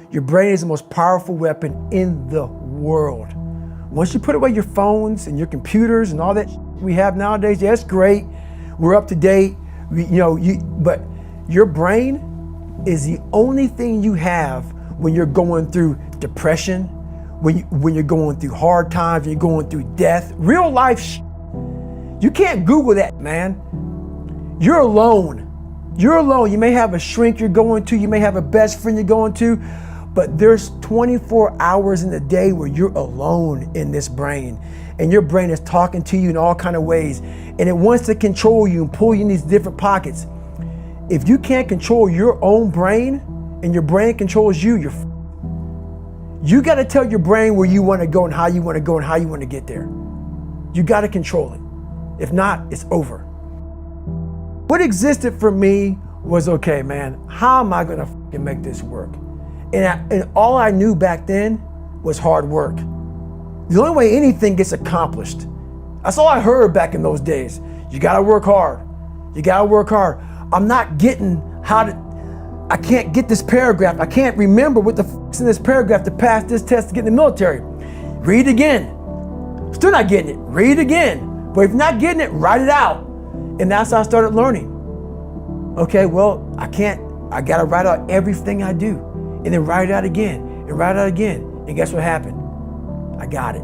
Your brain is the most powerful weapon in the world. Once you put away your phones and your computers and all that we have nowadays, yeah, it's great. We're up to date. But your brain is the only thing you have when you're going through depression, when you're going through hard times, when you're going through death, real life. You can't Google that, man. You're alone. You're alone. You may have a shrink you're going to, you may have a best friend you're going to, but there's 24 hours in the day where you're alone in this brain, and your brain is talking to you in all kinds of ways, and it wants to control you and pull you in these different pockets. If you can't control your own brain and your brain controls you, you got to tell your brain where you want to go and how you want to go and how you want to get there. You got to control it. If not, it's over. What existed for me was, okay, man, how am I going to make this work? And all I knew back then was hard work. The only way anything gets accomplished. That's all I heard back in those days. You got to work hard. You got to work hard. I'm not getting I can't get this paragraph. I can't remember what the f***'s in this paragraph to pass this test to get in the military. Read again. Still not getting it. Read again. But if you're not getting it, write it out. And that's how I started learning. Okay, well, I gotta write out everything I do. And then write it out again, and write it out again. And guess what happened? I got it.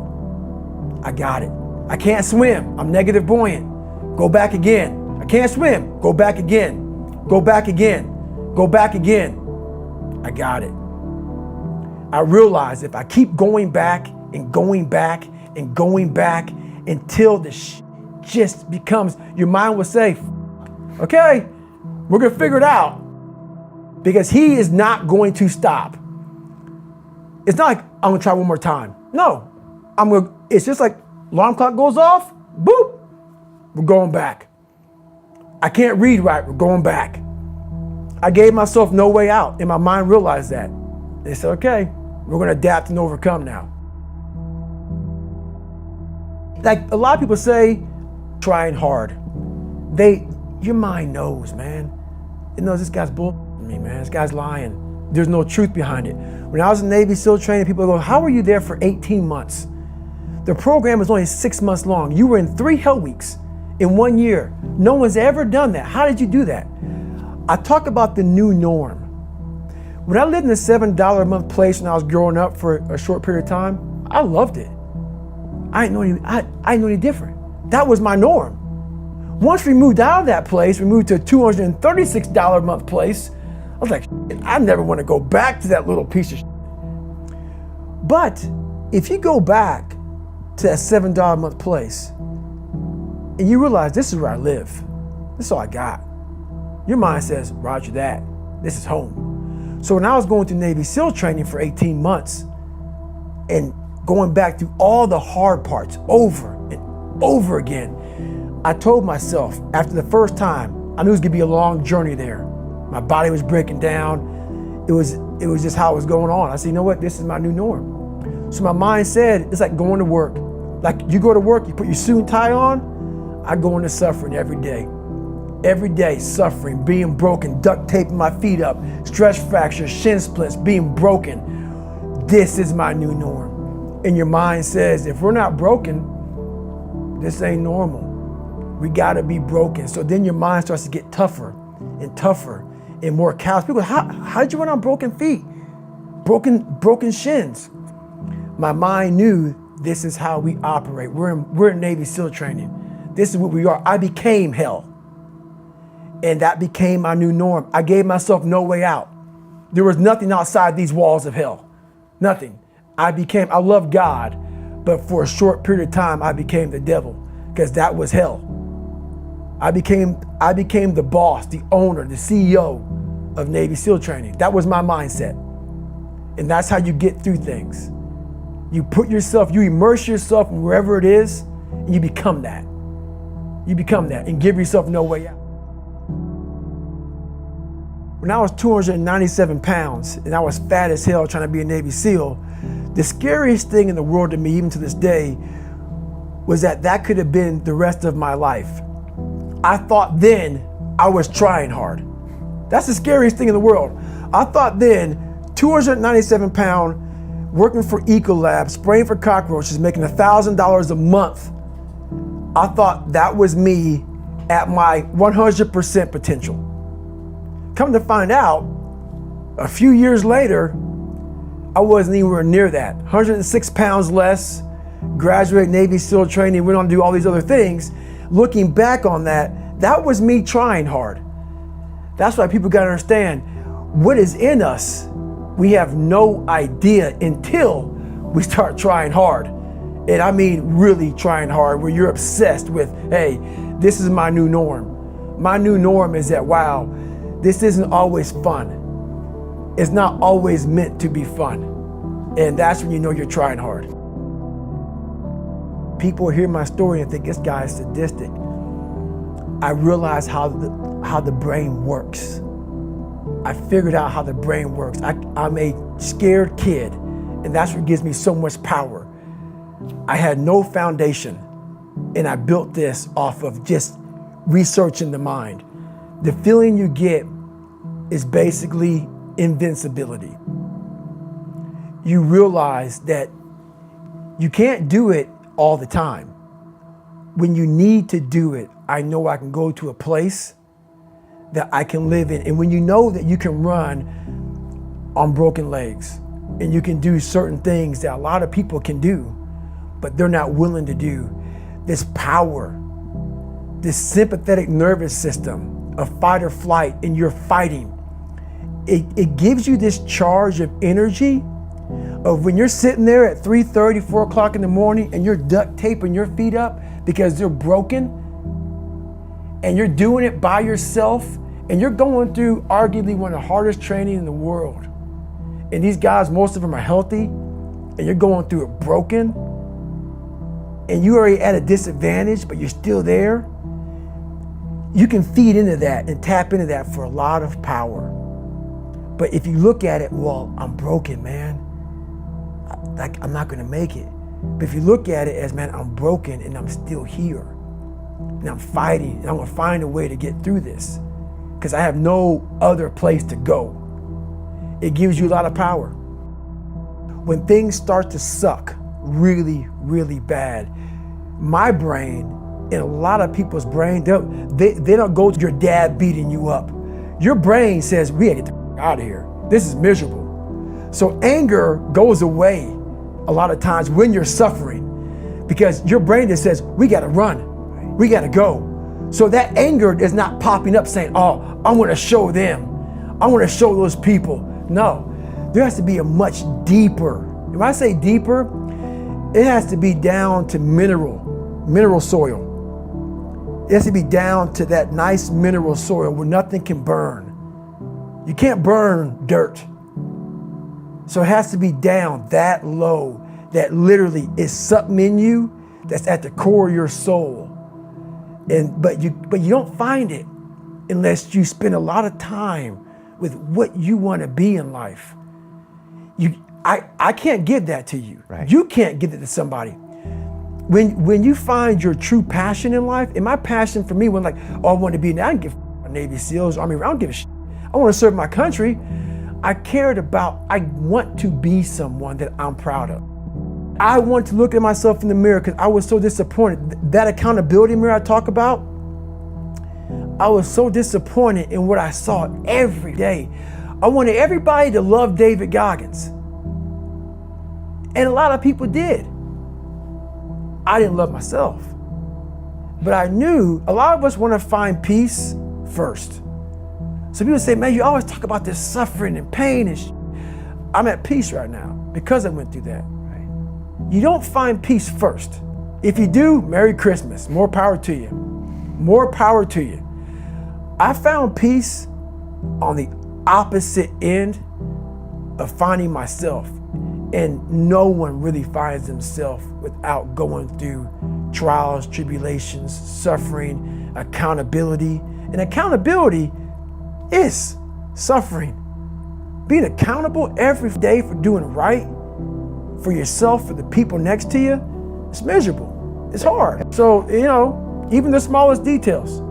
I can't swim. I'm negative buoyant. Go back again. I can't swim. Go back again. Go back again. Go back again. I got it. I realized if I keep going back and going back and going back until the just becomes, your mind will say, okay, we're gonna figure it out, because he is not going to stop. It's not like I'm gonna try one more time. No, it's just like alarm clock goes off, boop, we're going back. I can't read right, we're going back. I gave myself no way out, and my mind realized that. They said, okay, we're gonna adapt and overcome now. Like a lot of people say, trying hard. Your mind knows, man. It knows this guy's bullshitting me, man. This guy's lying. There's no truth behind it. When I was in Navy SEAL training, people go, how were you there for 18 months? The program was only 6 months long. You were in 3 hell weeks in 1 year. No one's ever done that. How did you do that? I talk about the new norm. When I lived in a $7 a month place when I was growing up for a short period of time, I loved it. I didn't know any different. That was my norm. Once we moved out of that place, we moved to a $236 a month place. I was like, I never want to go back to that little piece of shit. But if you go back to that $7 a month place and you realize this is where I live, this is all I got, your mind says, roger that, this is home. So when I was going through Navy SEAL training for 18 months and going back through all the hard parts over and over again, I told myself after the first time, I knew it was gonna be a long journey there. My body was breaking down. It was just how it was going on. I said, you know what, this is my new norm. So my mind said, it's like going to work. Like you go to work, you put your suit and tie on, I go into suffering every day. Every day, suffering, being broken, duct taping my feet up, stress fractures, shin splints, being broken. This is my new norm. And your mind says, if we're not broken, this ain't normal. We gotta be broken. So then your mind starts to get tougher and tougher and more callous. People go, how'd you run on broken feet? Broken shins. My mind knew this is how we operate. We're in Navy SEAL training. This is what we are. I became hell. And that became my new norm. I gave myself no way out. There was nothing outside these walls of hell. Nothing. I love God, but for a short period of time, I became the devil, because that was hell. I became the boss, the owner, the CEO of Navy SEAL training. That was my mindset. And that's how you get through things. You immerse yourself in wherever it is, and you become that. You become that and give yourself no way out. When I was 297 pounds and I was fat as hell trying to be a Navy SEAL, the scariest thing in the world to me, even to this day, was that could have been the rest of my life. I thought then I was trying hard. That's the scariest thing in the world. I thought then 297 pound, working for Ecolab, spraying for cockroaches, making $1,000 a month. I thought that was me at my 100% potential. Come to find out, a few years later, I wasn't anywhere near that. 106 pounds less, graduate Navy SEAL training, went on to do all these other things. Looking back on that, that was me trying hard. That's why people gotta understand, what is in us, we have no idea until we start trying hard. And I mean really trying hard, where you're obsessed with, hey, this is my new norm. My new norm is that, wow, this isn't always fun. It's not always meant to be fun. And that's when you know you're trying hard. People hear my story and think this guy is sadistic. I realized how the brain works. I figured out how the brain works. I'm a scared kid, and that's what gives me so much power. I had no foundation, and I built this off of just researching the mind. The feeling you get is basically invincibility. You realize that you can't do it all the time. When you need to do it, I know I can go to a place that I can live in. And when you know that you can run on broken legs and you can do certain things that a lot of people can do, but they're not willing to do, this power, this sympathetic nervous system of fight or flight, and you're fighting, it gives you this charge of energy of when you're sitting there at 3:30, 4 o'clock in the morning and you're duct taping your feet up because they're broken, and you're doing it by yourself, and you're going through arguably one of the hardest training in the world. And these guys, most of them are healthy, and you're going through it broken, and you're already at a disadvantage, but you're still there. You can feed into that and tap into that for a lot of power. But if you look at it, well, I'm broken, man. I'm not gonna make it. But if you look at it as, man, I'm broken and I'm still here. And I'm fighting, and I'm gonna find a way to get through this because I have no other place to go. It gives you a lot of power. When things start to suck really, really bad, my brain and a lot of people's brain, they don't go to your dad beating you up. Your brain says, we gotta get the out of here. This is miserable. So anger goes away a lot of times when you're suffering because your brain just says, we gotta run, we gotta go. So that anger is not popping up saying, oh, I wanna show them, I wanna show those people. No, there has to be a much deeper, when I say deeper, it has to be down to mineral soil. It has to be down to that nice mineral soil where nothing can burn. You can't burn dirt. So it has to be down that low, that literally is something in you that's at the core of your soul. But you don't find it unless you spend a lot of time with what you want to be in life. I can't give that to you. Right. You can't give it to somebody. When you find your true passion in life, and my passion for me was like, oh, I want to be, I don't give a Navy SEALs, Army, I don't give a shit. I want to serve my country. I want to be someone that I'm proud of. I want to look at myself in the mirror because I was so disappointed. That accountability mirror I talk about, I was so disappointed in what I saw every day. I wanted everybody to love David Goggins. And a lot of people did. I didn't love myself. But I knew a lot of us want to find peace first. So people say, man, you always talk about this suffering and pain and I'm at peace right now because I went through that. Right? You don't find peace first. If you do, Merry Christmas. More power to you. More power to you. I found peace on the opposite end of finding myself. And no one really finds themselves without going through trials, tribulations, suffering, accountability. And accountability is suffering. Being accountable every day for doing right for yourself, for the people next to you, it's miserable. It's hard. So, even the smallest details.